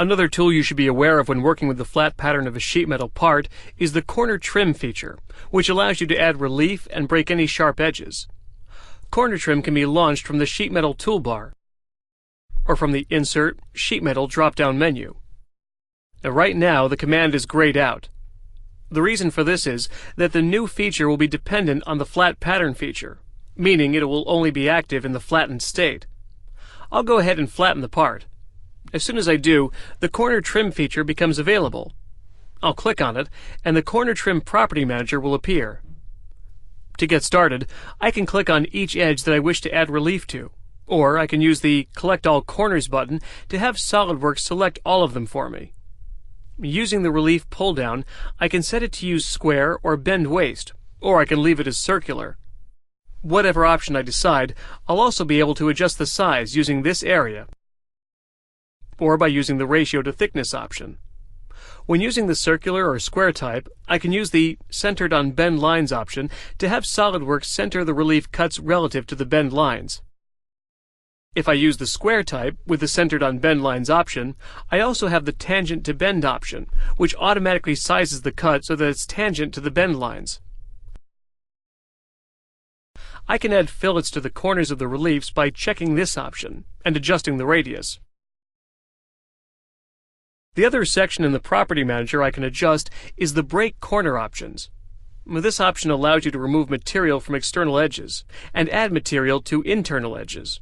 Another tool you should be aware of when working with the flat pattern of a sheet metal part is the corner trim feature, which allows you to add relief and break any sharp edges. Corner trim can be launched from the sheet metal toolbar or from the Insert Sheet Metal drop-down menu. Now, right now the command is grayed out. The reason for this is that the new feature will be dependent on the flat pattern feature, meaning it will only be active in the flattened state. I'll go ahead and flatten the part. As soon as I do, the corner trim feature becomes available. I'll click on it, and the corner trim property manager will appear. To get started, I can click on each edge that I wish to add relief to, or I can use the Collect All Corners button to have SOLIDWORKS select all of them for me. Using the relief pull-down, I can set it to use square or bend waist, or I can leave it as circular. Whatever option I decide, I'll also be able to adjust the size using this area, or by using the ratio to thickness option. When using the circular or square type, I can use the Centered on Bend Lines option to have SOLIDWORKS center the relief cuts relative to the bend lines. If I use the square type with the Centered on Bend Lines option, I also have the Tangent to Bend option, which automatically sizes the cut so that it's tangent to the bend lines. I can add fillets to the corners of the reliefs by checking this option and adjusting the radius. The other section in the Property Manager I can adjust is the Break Corner options. This option allows you to remove material from external edges and add material to internal edges.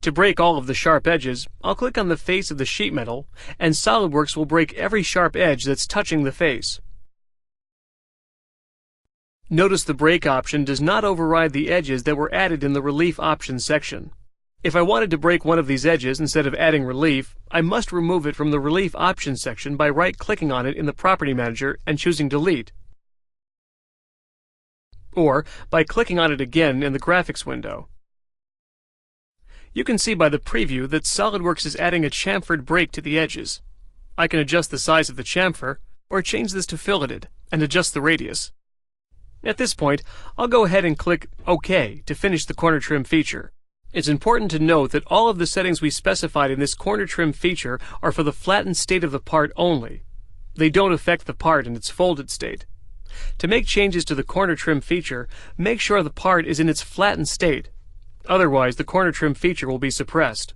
To break all of the sharp edges, I'll click on the face of the sheet metal, and SOLIDWORKS will break every sharp edge that's touching the face. Notice the Break option does not override the edges that were added in the Relief Options section. If I wanted to break one of these edges instead of adding relief, I must remove it from the Relief Options section by right-clicking on it in the Property Manager and choosing Delete, or by clicking on it again in the Graphics window. You can see by the preview that SOLIDWORKS is adding a chamfered break to the edges. I can adjust the size of the chamfer, or change this to filleted, and adjust the radius. At this point, I'll go ahead and click OK to finish the corner trim feature. It's important to note that all of the settings we specified in this corner trim feature are for the flattened state of the part only. They don't affect the part in its folded state. To make changes to the corner trim feature, make sure the part is in its flattened state. Otherwise, the corner trim feature will be suppressed.